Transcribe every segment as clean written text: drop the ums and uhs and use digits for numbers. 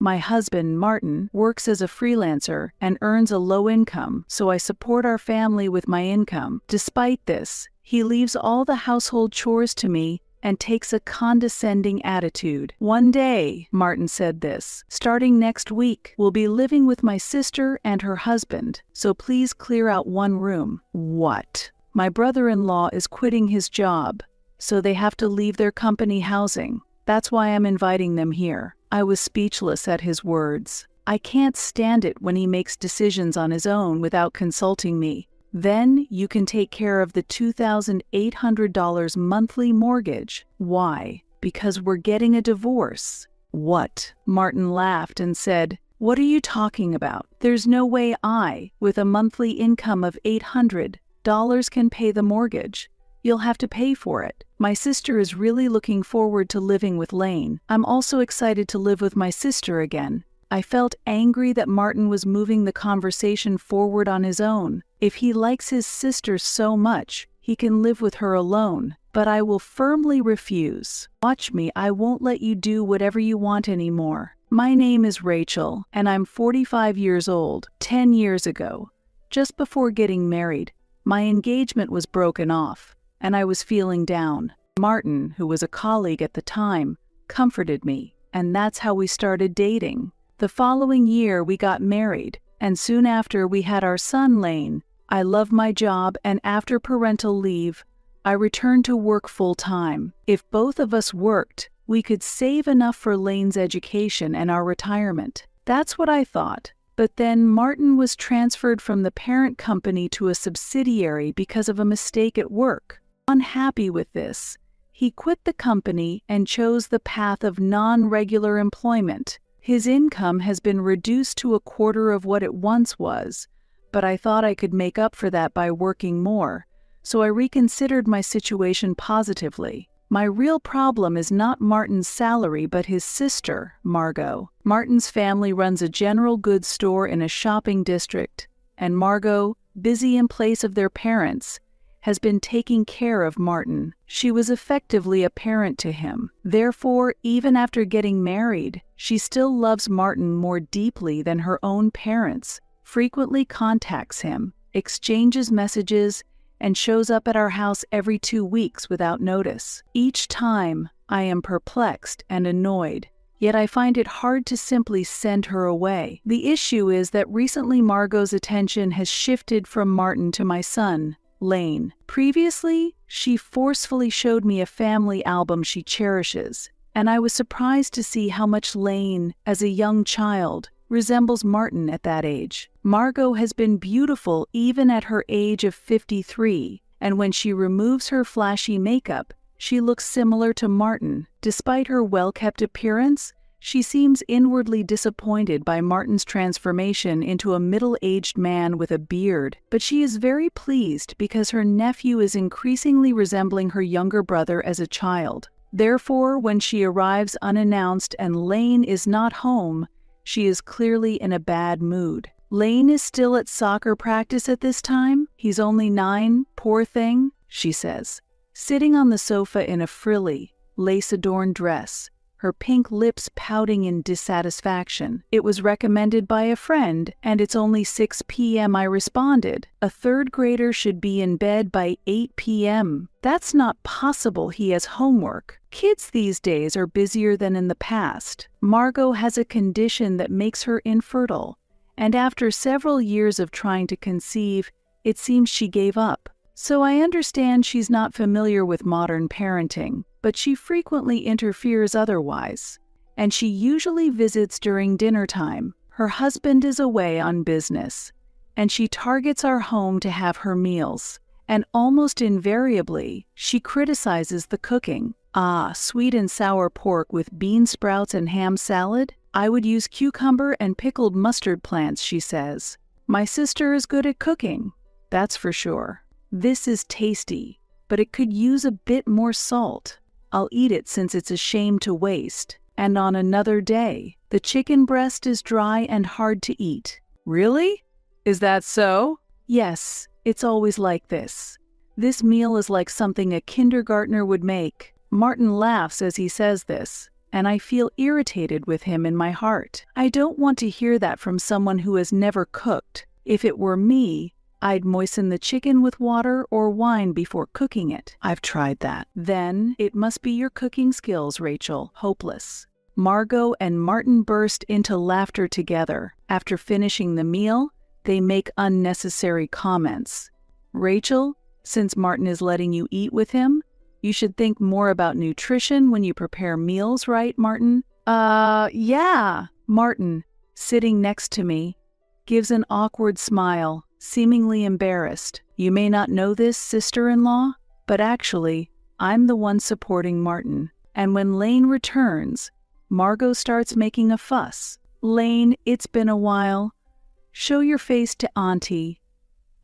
My husband, Martin, works as a freelancer and earns a low income, so I support our family with my income. Despite this, he leaves all the household chores to me and takes a condescending attitude. One day, Martin said this, starting next week, we'll be living with my sister and her husband, so please clear out one room. What? My brother-in-law is quitting his job, so they have to leave their company housing. That's why I'm inviting them here. I was speechless at his words. I can't stand it when he makes decisions on his own without consulting me. Then you can take care of the $2,800 monthly mortgage. Why? Because we're getting a divorce. What? Martin laughed and said, "What are you talking about? There's no way I, with a monthly income of $800, can pay the mortgage. You'll have to pay for it. My sister is really looking forward to living with Lane. I'm also excited to live with my sister again." I felt angry that Martin was moving the conversation forward on his own. If he likes his sister so much, he can live with her alone. But I will firmly refuse. Watch me, I won't let you do whatever you want anymore. My name is Rachel, and I'm 45 years old. 10 years ago, just before getting married, my engagement was broken off, and I was feeling down. Martin, who was a colleague at the time, comforted me, and that's how we started dating. The following year we got married, and soon after we had our son Lane. I love my job, and after parental leave, I returned to work full-time. If both of us worked, we could save enough for Lane's education and our retirement. That's what I thought. But then Martin was transferred from the parent company to a subsidiary because of a mistake at work. Unhappy with this, he quit the company and chose the path of non-regular employment. His income has been reduced to a quarter of what it once was, but I thought I could make up for that by working more, so I reconsidered my situation positively. My real problem is not Martin's salary but his sister, Margot. Martin's family runs a general goods store in a shopping district, and Margot, busy in place of their parents, has been taking care of Martin. She was effectively a parent to him. Therefore, even after getting married, she still loves Martin more deeply than her own parents, frequently contacts him, exchanges messages, and shows up at our house every 2 weeks without notice. Each time, I am perplexed and annoyed, yet I find it hard to simply send her away. The issue is that recently Margot's attention has shifted from Martin to my son, Lane. Previously, she forcefully showed me a family album she cherishes, and I was surprised to see how much Lane, as a young child, resembles Martin at that age. Margot has been beautiful even at her age of 53, and when she removes her flashy makeup, she looks similar to Martin. Despite her well-kept appearance, she seems inwardly disappointed by Martin's transformation into a middle-aged man with a beard, but she is very pleased because her nephew is increasingly resembling her younger brother as a child. Therefore, when she arrives unannounced and Lane is not home, she is clearly in a bad mood. Lane is still at soccer practice at this time? He's only 9, poor thing, she says, sitting on the sofa in a frilly, lace-adorned dress, her pink lips pouting in dissatisfaction. "It was recommended by a friend, and it's only 6 p.m. I responded. A third grader should be in bed by 8 p.m. That's not possible, he has homework. Kids these days are busier than in the past. Margot has a condition that makes her infertile, and after several years of trying to conceive, it seems she gave up. So I understand she's not familiar with modern parenting, but she frequently interferes otherwise, and she usually visits during dinner time. Her husband is away on business, and she targets our home to have her meals, and almost invariably, she criticizes the cooking. Ah, sweet and sour pork with bean sprouts and ham salad? I would use cucumber and pickled mustard plants, she says. My sister is good at cooking, that's for sure. This is tasty, but it could use a bit more salt. I'll eat it since it's a shame to waste. And on another day, the chicken breast is dry and hard to eat. Really? Is that so? Yes, it's always like this. This meal is like something a kindergartner would make. Martin laughs as he says this. and I feel irritated with him in my heart. I don't want to hear that from someone who has never cooked. If it were me, I'd moisten the chicken with water or wine before cooking it. I've tried that. Then, it must be your cooking skills, Rachel. Hopeless. Margot and Martin burst into laughter together. After finishing the meal, they make unnecessary comments. Rachel, since Martin is letting you eat with him, you should think more about nutrition when you prepare meals, right, Martin? Yeah. Martin, sitting next to me, gives an awkward smile, seemingly embarrassed. You may not know this, sister-in-law, but actually, I'm the one supporting Martin. And when Lane returns, Margot starts making a fuss. Lane, it's been a while. Show your face to Auntie.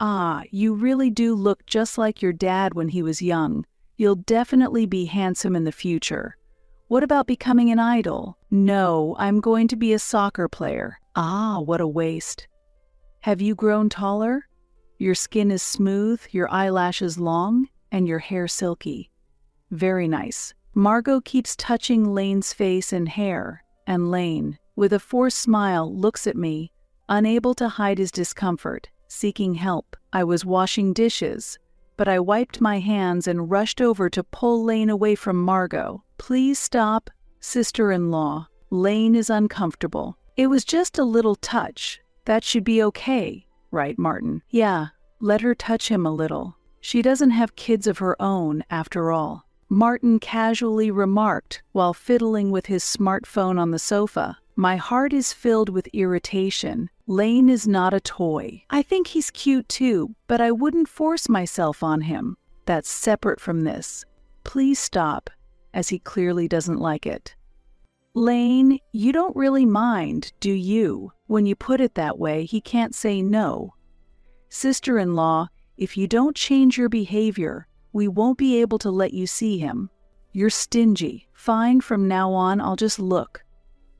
Ah, you really do look just like your dad when he was young. You'll definitely be handsome in the future. What about becoming an idol? No, I'm going to be a soccer player. Ah, what a waste. Have you grown taller? Your skin is smooth, your eyelashes long, and your hair silky. Very nice. Margot keeps touching Lane's face and hair, and Lane, with a forced smile, looks at me, unable to hide his discomfort, seeking help. I was washing dishes, but I wiped my hands and rushed over to pull Lane away from Margot. Please stop, sister-in-law. Lane is uncomfortable. It was just a little touch. That should be okay, right, Martin? Yeah, let her touch him a little. She doesn't have kids of her own, after all. Martin casually remarked while fiddling with his smartphone on the sofa. My heart is filled with irritation. Lane is not a toy. I think he's cute too, but I wouldn't force myself on him. That's separate from this. Please stop, as he clearly doesn't like it. Lane, you don't really mind, do you? When you put it that way, he can't say no. Sister-in-law, if you don't change your behavior, we won't be able to let you see him. You're stingy. Fine, from now on, I'll just look.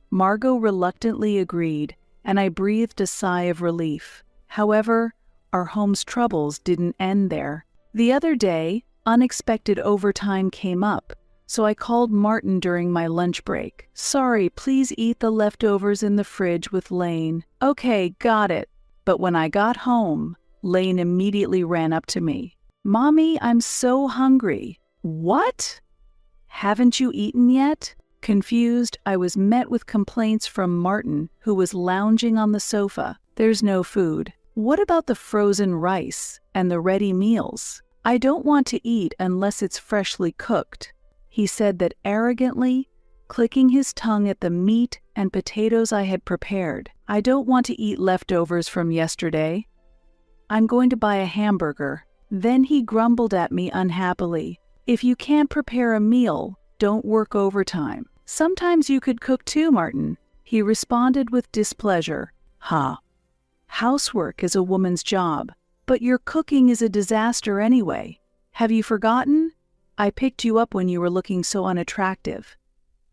Margot reluctantly agreed, and I breathed a sigh of relief. However, our home's troubles didn't end there. The other day, unexpected overtime came up, so I called Martin during my lunch break. Sorry, please eat the leftovers in the fridge with Lane. Okay, got it. But when I got home, Lane immediately ran up to me. Mommy, I'm so hungry. What? Haven't you eaten yet? Confused, I was met with complaints from Martin, who was lounging on the sofa. There's no food. What about the frozen rice and the ready meals? I don't want to eat unless it's freshly cooked. He said that arrogantly, clicking his tongue at the meat and potatoes I had prepared. I don't want to eat leftovers from yesterday. I'm going to buy a hamburger. Then he grumbled at me unhappily. If you can't prepare a meal, don't work overtime. Sometimes you could cook too, Martin. He responded with displeasure. Housework is a woman's job, but your cooking is a disaster anyway. Have you forgotten? I picked you up when you were looking so unattractive.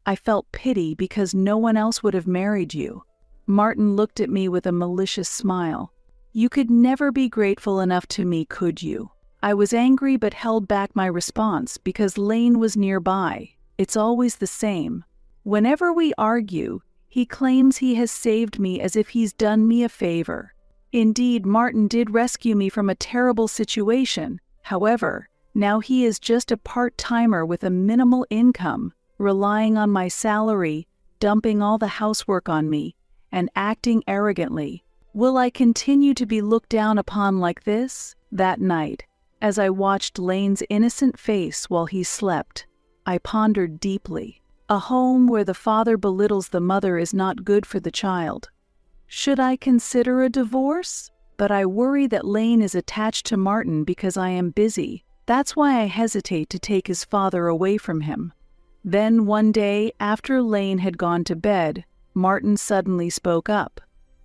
I felt pity because no one else would have married you. Martin looked at me with a malicious smile. You could never be grateful enough to me, could you? I was angry but held back my response because Lane was nearby. It's always the same. Whenever we argue, he claims he has saved me as if he's done me a favor. Indeed, Martin did rescue me from a terrible situation. However, now he is just a part-timer with a minimal income, relying on my salary, dumping all the housework on me, and acting arrogantly. Will I continue to be looked down upon like this? That night, as I watched Lane's innocent face while he slept, I pondered deeply. A home where the father belittles the mother is not good for the child. Should I consider a divorce? But I worry that Lane is attached to Martin because I am busy. That's why I hesitate to take his father away from him. Then one day, after Lane had gone to bed, Martin suddenly spoke up.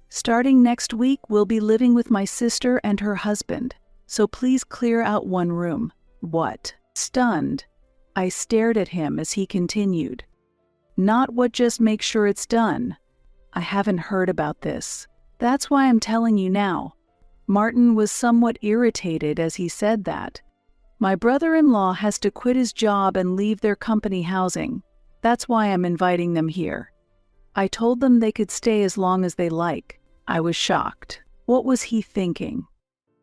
Starting next week, we'll be living with my sister and her husband, so please clear out one room. What? Stunned, I stared at him as he continued. Not what, just make sure it's done. I haven't heard about this. That's why I'm telling you now. Martin was somewhat irritated as he said that. My brother-in-law has to quit his job and leave their company housing. That's why I'm inviting them here. I told them they could stay as long as they like. I was shocked. What was he thinking?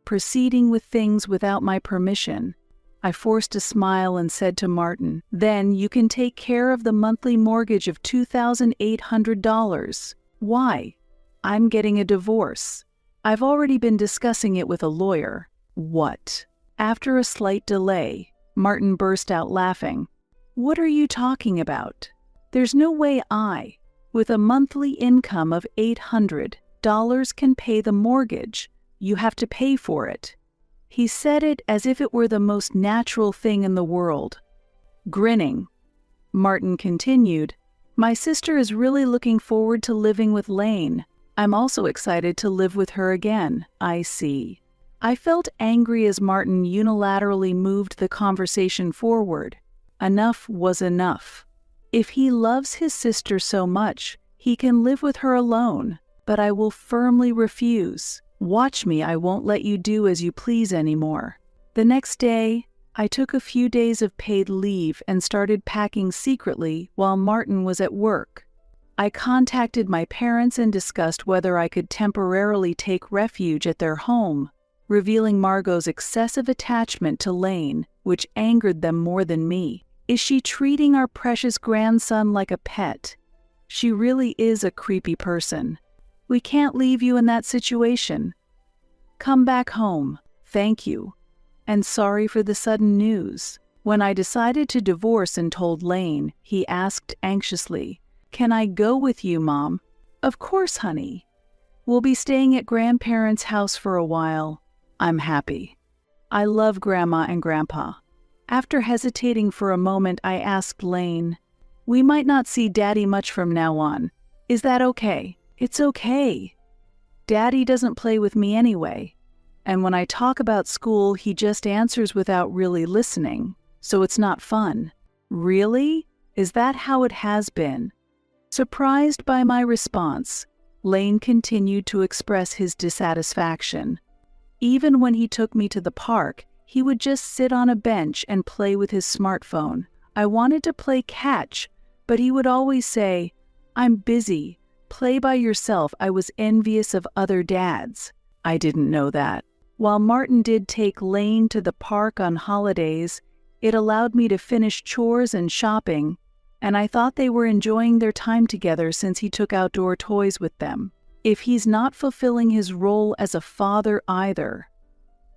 Proceeding with things without my permission. I forced a smile and said to Martin, "Then you can take care of the monthly mortgage of $2,800. Why? I'm getting a divorce. I've already been discussing it with a lawyer." What? After a slight delay, Martin burst out laughing. "What are you talking about? There's no way with a monthly income of $800, can pay the mortgage. You have to pay for it." He said it as if it were the most natural thing in the world. Grinning, Martin continued, "My sister is really looking forward to living with Lane. I'm also excited to live with her again." I see. I felt angry as Martin unilaterally moved the conversation forward. Enough was enough. If he loves his sister so much, he can live with her alone, but I will firmly refuse. Watch me, I won't let you do as you please anymore. The next day, I took a few days of paid leave and started packing secretly while Martin was at work. I contacted my parents and discussed whether I could temporarily take refuge at their home, revealing Margot's excessive attachment to Lane, which angered them more than me. Is she treating our precious grandson like a pet? She really is a creepy person. We can't leave you in that situation. Come back home. Thank you. And sorry for the sudden news. When I decided to divorce and told Lane, he asked anxiously, "Can I go with you, Mom?" "Of course, honey. We'll be staying at grandparents' house for a while." I'm happy. I love Grandma and Grandpa. After hesitating for a moment, I asked Lane, "We might not see Daddy much from now on. Is that okay?" "It's okay. Daddy doesn't play with me anyway. And when I talk about school, he just answers without really listening, so it's not fun." "Really? Is that how it has been?" Surprised by my response, Lane continued to express his dissatisfaction. Even when he took me to the park, he would just sit on a bench and play with his smartphone. I wanted to play catch, but he would always say, "I'm busy. Play by yourself." I was envious of other dads. I didn't know that. While Martin did take Lane to the park on holidays, it allowed me to finish chores and shopping, and I thought they were enjoying their time together since he took outdoor toys with them. If he's not fulfilling his role as a father either,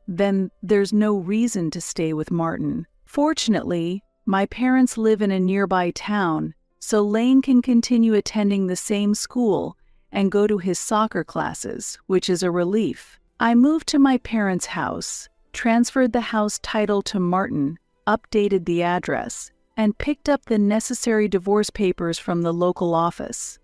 then there's no reason to stay with Martin. Fortunately, my parents live in a nearby town, so Lane can continue attending the same school and go to his soccer classes, which is a relief. I moved to my parents' house, transferred the house title to Martin, updated the address, and picked up the necessary divorce papers from the local office.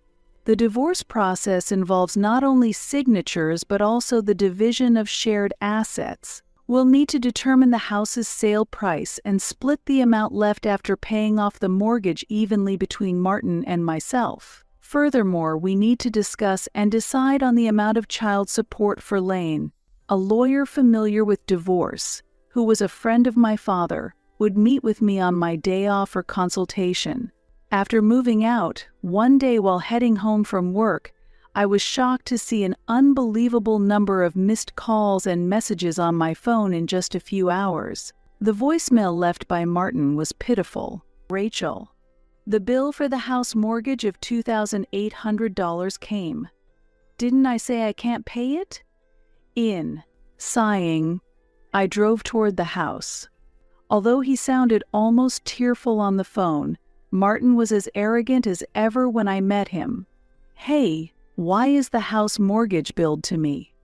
The divorce process involves not only signatures but also the division of shared assets. We'll need to determine the house's sale price and split the amount left after paying off the mortgage evenly between Martin and myself. Furthermore, we need to discuss and decide on the amount of child support for Lane. A lawyer familiar with divorce, who was a friend of my father, would meet with me on my day off for consultation. After moving out, one day while heading home from work, I was shocked to see an unbelievable number of missed calls and messages on my phone in just a few hours. The voicemail left by Martin was pitiful. "Rachel, the bill for the house mortgage of $2,800 came. Didn't I say I can't pay it?" Sighing, I drove toward the house. Although he sounded almost tearful on the phone, Martin was as arrogant as ever when I met him. "Hey, why is the house mortgage billed to me?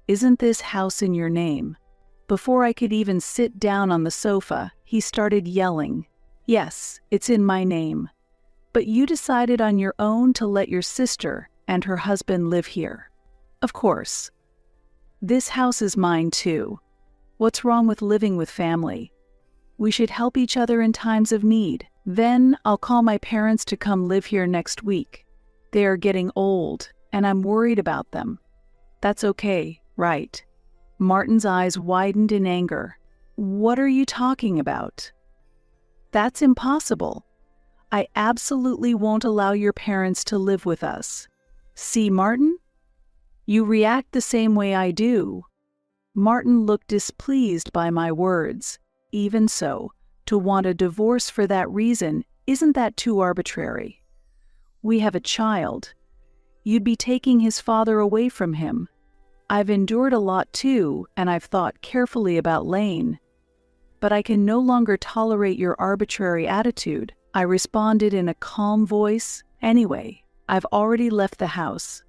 Isn't this house in your name?" Before I could even sit down on the sofa, he started yelling, "Yes, it's in my name. But you decided on your own to let your sister and her husband live here." "Of course. This house is mine too. What's wrong with living with family? We should help each other in times of need. Then I'll call my parents to come live here next week. They are getting old, and I'm worried about them." "That's okay, right?" Martin's eyes widened in anger. "What are you talking about? That's impossible. I absolutely won't allow your parents to live with us. See, Martin? You react the same way I do. Martin looked displeased by my words. Even so, to want a divorce for that reason, isn't that too arbitrary? We have a child. You'd be taking his father away from him. I've endured a lot too, and I've thought carefully about Lane. But I can no longer tolerate your arbitrary attitude, I responded in a calm voice. Anyway, I've already left the house.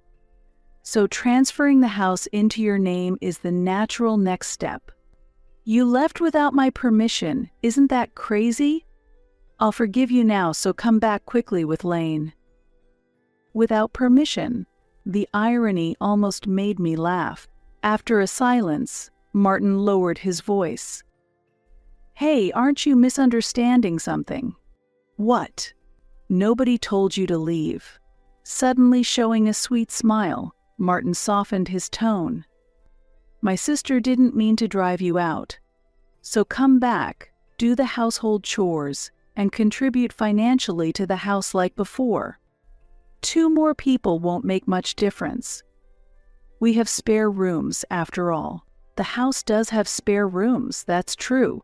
So transferring the house into your name is the natural next step. You left without my permission, isn't that crazy? I'll forgive you now, so come back quickly with Lane. Without permission? The irony almost made me laugh. After a silence, Martin lowered his voice. Hey, aren't you misunderstanding something? What? Nobody told you to leave. Suddenly showing a sweet smile, Martin softened his tone. My sister didn't mean to drive you out. So come back, do the household chores, and contribute financially to the house like before. 2 more people won't make much difference. We have spare rooms, after all. The house does have spare rooms, that's true,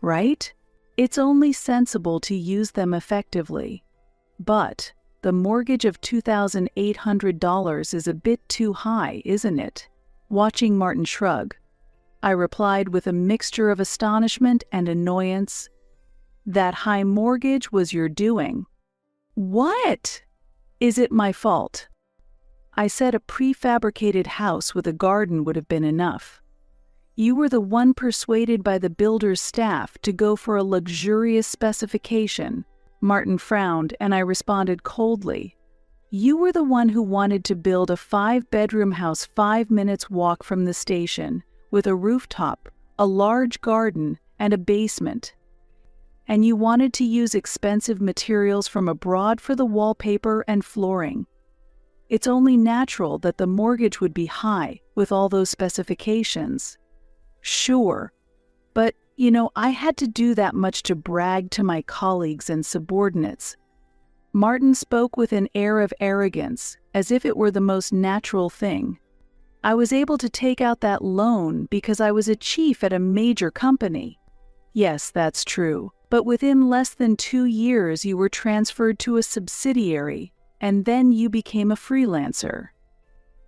right? It's only sensible to use them effectively. But the mortgage of $2,800 is a bit too high, isn't it? Watching Martin shrug, I replied with a mixture of astonishment and annoyance. That high mortgage was your doing. What? Is it my fault? I said a prefabricated house with a garden would have been enough. You were the one persuaded by the builder's staff to go for a luxurious specification. Martin frowned, and I responded coldly. You were the one who wanted to build a 5-bedroom house 5 minutes walk from the station, with a rooftop, a large garden, and a basement. And you wanted to use expensive materials from abroad for the wallpaper and flooring. It's only natural that the mortgage would be high with all those specifications. Sure, but, I had to do that much to brag to my colleagues and subordinates. Martin spoke with an air of arrogance, as if it were the most natural thing. I was able to take out that loan because I was a chief at a major company. Yes, that's true. But within less than 2 years you were transferred to a subsidiary, and then you became a freelancer.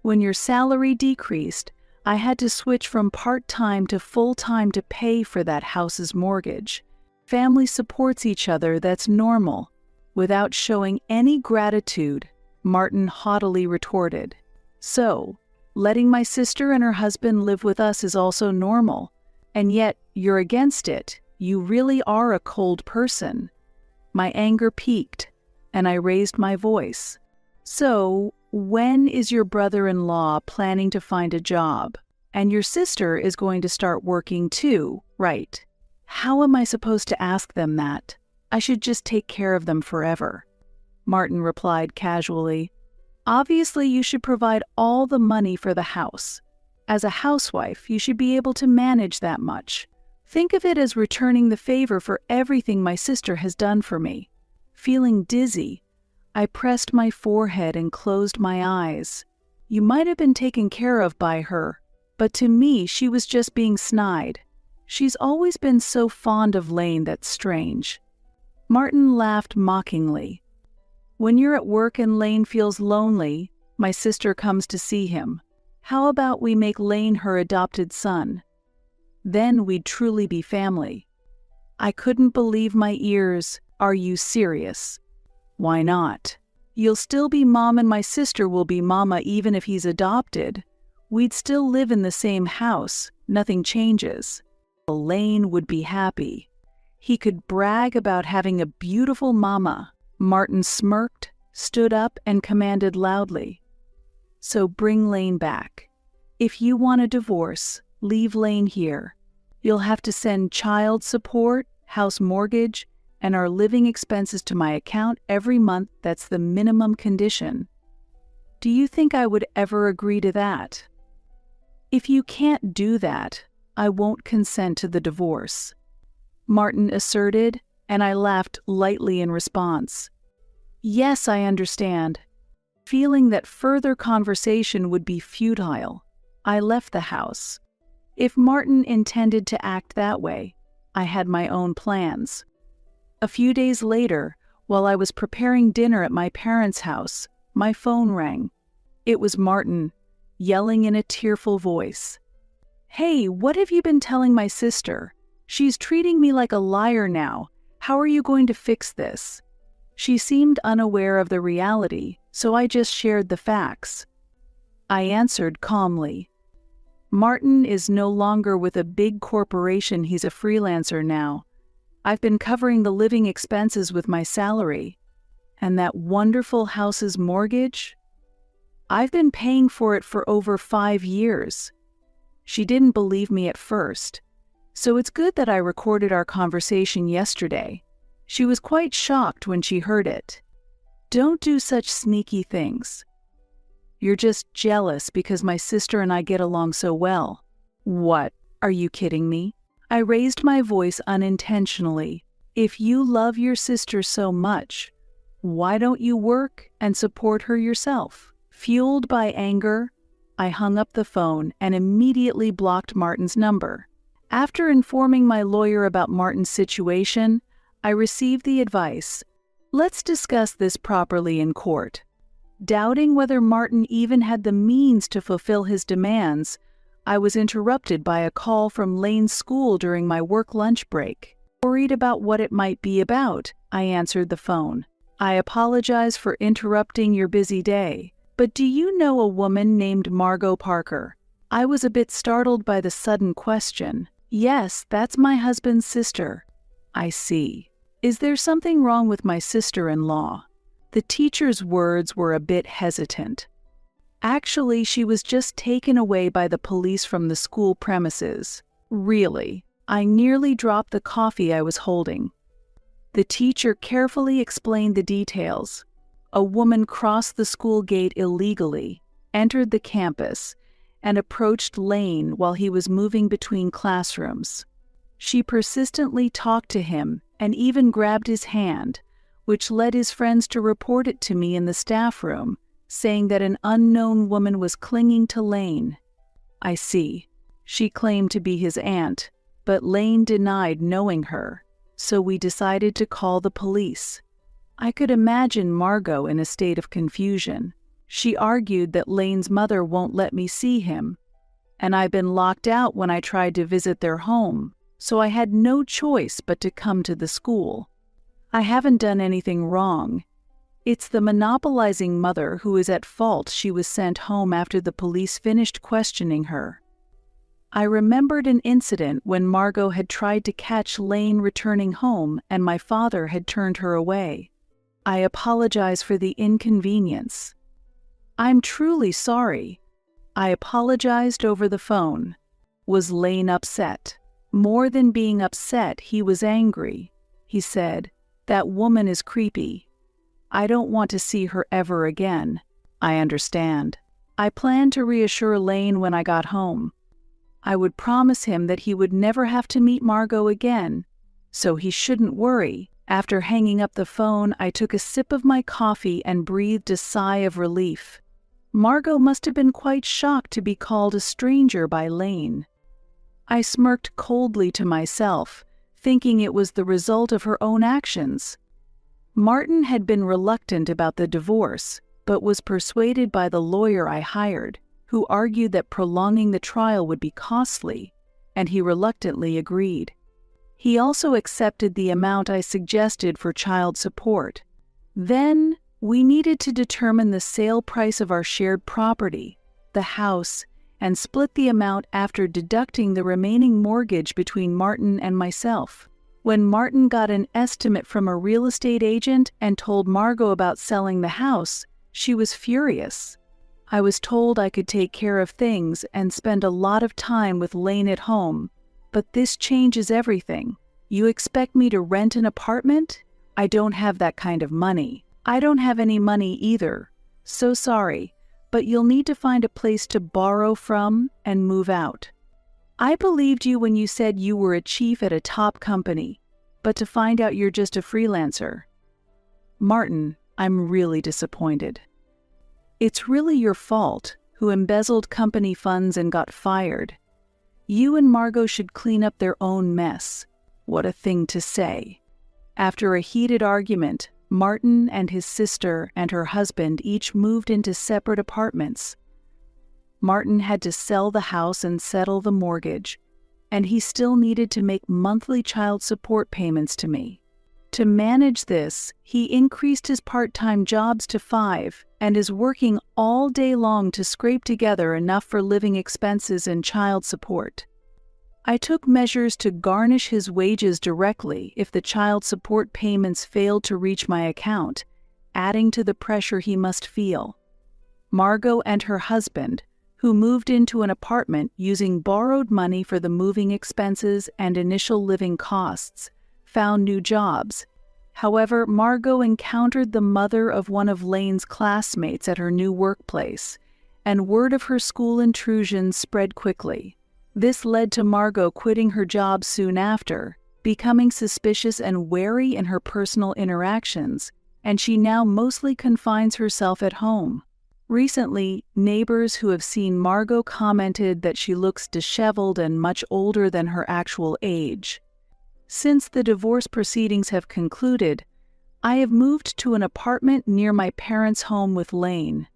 When your salary decreased, I had to switch from part-time to full-time to pay for that house's mortgage. Family supports each other, that's normal. Without showing any gratitude, Martin haughtily retorted. So, letting my sister and her husband live with us is also normal, and yet you're against it. You really are a cold person. My anger peaked, and I raised my voice. So, when is your brother-in-law planning to find a job? And your sister is going to start working too, right? How am I supposed to ask them that? I should just take care of them forever. Martin replied casually. Obviously, you should provide all the money for the house. As a housewife, you should be able to manage that much. Think of it as returning the favor for everything my sister has done for me. Feeling dizzy, I pressed my forehead and closed my eyes. You might have been taken care of by her, but to me she was just being snide. She's always been so fond of Lane, that's strange. Martin laughed mockingly. When you're at work and Lane feels lonely, my sister comes to see him. How about we make Lane her adopted son? Then we'd truly be family. I couldn't believe my ears. Are you serious? Why not? You'll still be mom and my sister will be mama even if he's adopted. We'd still live in the same house. Nothing changes. Lane would be happy. He could brag about having a beautiful mama. Martin smirked, stood up, and commanded loudly. So bring Lane back. If you want a divorce, leave Lane here. You'll have to send child support, house mortgage, and our living expenses to my account every month. That's the minimum condition. Do you think I would ever agree to that? If you can't do that, I won't consent to the divorce. Martin asserted, and I laughed lightly in response. Yes, I understand. Feeling that further conversation would be futile, I left the house. If Martin intended to act that way, I had my own plans. A few days later, while I was preparing dinner at my parents' house, my phone rang. It was Martin, yelling in a tearful voice. "Hey, what have you been telling my sister? She's treating me like a liar now. How are you going to fix this?" She seemed unaware of the reality, so I just shared the facts. I answered calmly. Martin is no longer with a big corporation, he's a freelancer now. I've been covering the living expenses with my salary. And that wonderful house's mortgage? I've been paying for it for over 5 years. She didn't believe me at first, so it's good that I recorded our conversation yesterday. She was quite shocked when she heard it. Don't do such sneaky things. You're just jealous because my sister and I get along so well. What? Are you kidding me? I raised my voice unintentionally. If you love your sister so much, why don't you work and support her yourself? Fueled by anger, I hung up the phone and immediately blocked Martin's number. After informing my lawyer about Martin's situation, I received the advice, "Let's discuss this properly in court." Doubting whether Martin even had the means to fulfill his demands, I was interrupted by a call from Lane's school during my work lunch break. Worried about what it might be about, I answered the phone. "I apologize for interrupting your busy day, but do you know a woman named Margot Parker?" I was a bit startled by the sudden question. "Yes, that's my husband's sister." "I see. Is there something wrong with my sister-in-law?" The teacher's words were a bit hesitant. Actually, she was just taken away by the police from the school premises. Really, I nearly dropped the coffee I was holding. The teacher carefully explained the details. A woman crossed the school gate illegally, entered the campus, and approached Lane while he was moving between classrooms. She persistently talked to him and even grabbed his hand, which led his friends to report it to me in the staff room, saying that an unknown woman was clinging to Lane. I see. She claimed to be his aunt, but Lane denied knowing her, so we decided to call the police. I could imagine Margot in a state of confusion. She argued that Lane's mother won't let me see him, and I've been locked out when I tried to visit their home, so I had no choice but to come to the school. I haven't done anything wrong. It's the monopolizing mother who is at fault. She was sent home after the police finished questioning her. I remembered an incident when Margot had tried to catch Lane returning home and my father had turned her away. I apologize for the inconvenience. I'm truly sorry. I apologized over the phone. Was Lane upset? More than being upset, he was angry. He said, "That woman is creepy. I don't want to see her ever again." I understand. I planned to reassure Lane when I got home. I would promise him that he would never have to meet Margot again, so he shouldn't worry. After hanging up the phone, I took a sip of my coffee and breathed a sigh of relief. Margot must have been quite shocked to be called a stranger by Lane. I smirked coldly to myself, thinking it was the result of her own actions. Martin had been reluctant about the divorce, but was persuaded by the lawyer I hired, who argued that prolonging the trial would be costly, and he reluctantly agreed. He also accepted the amount I suggested for child support. Then, we needed to determine the sale price of our shared property, the house, and split the amount after deducting the remaining mortgage between Martin and myself. When Martin got an estimate from a real estate agent and told Margot about selling the house, she was furious. I was told I could take care of things and spend a lot of time with Lane at home, but this changes everything. You expect me to rent an apartment? I don't have that kind of money. I don't have any money either. So sorry, but you'll need to find a place to borrow from and move out. I believed you when you said you were a chief at a top company. but to find out you're just a freelancer. Martin, I'm really disappointed. It's really your fault, who embezzled company funds and got fired. You and Margot should clean up their own mess. What a thing to say. After a heated argument, Martin and his sister and her husband each moved into separate apartments. Martin had to sell the house and settle the mortgage, and he still needed to make monthly child support payments to me. To manage this, he increased his part-time jobs to 5 and is working all day long to scrape together enough for living expenses and child support. I took measures to garnish his wages directly if the child support payments failed to reach my account, adding to the pressure he must feel. Margot and her husband, who moved into an apartment using borrowed money for the moving expenses and initial living costs, found new jobs. However, Margot encountered the mother of one of Lane's classmates at her new workplace, and word of her school intrusion spread quickly. This led to Margot quitting her job soon after, becoming suspicious and wary in her personal interactions, and she now mostly confines herself at home. Recently, neighbors who have seen Margot commented that she looks disheveled and much older than her actual age. Since the divorce proceedings have concluded, I have moved to an apartment near my parents' home with Lane.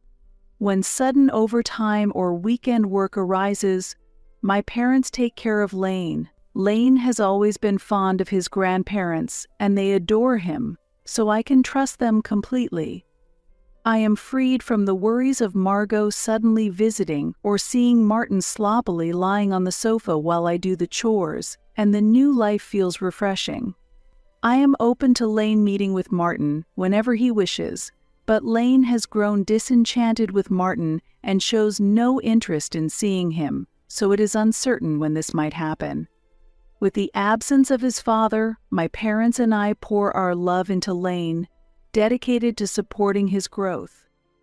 When sudden overtime or weekend work arises, my parents take care of Lane. Lane has always been fond of his grandparents, and they adore him, so I can trust them completely. I am freed from the worries of Margot suddenly visiting or seeing Martin sloppily lying on the sofa while I do the chores, and the new life feels refreshing. I am open to Lane meeting with Martin whenever he wishes, but Lane has grown disenchanted with Martin and shows no interest in seeing him, so it is uncertain when this might happen. With the absence of his father, my parents and I pour our love into Lane, dedicated to supporting his growth.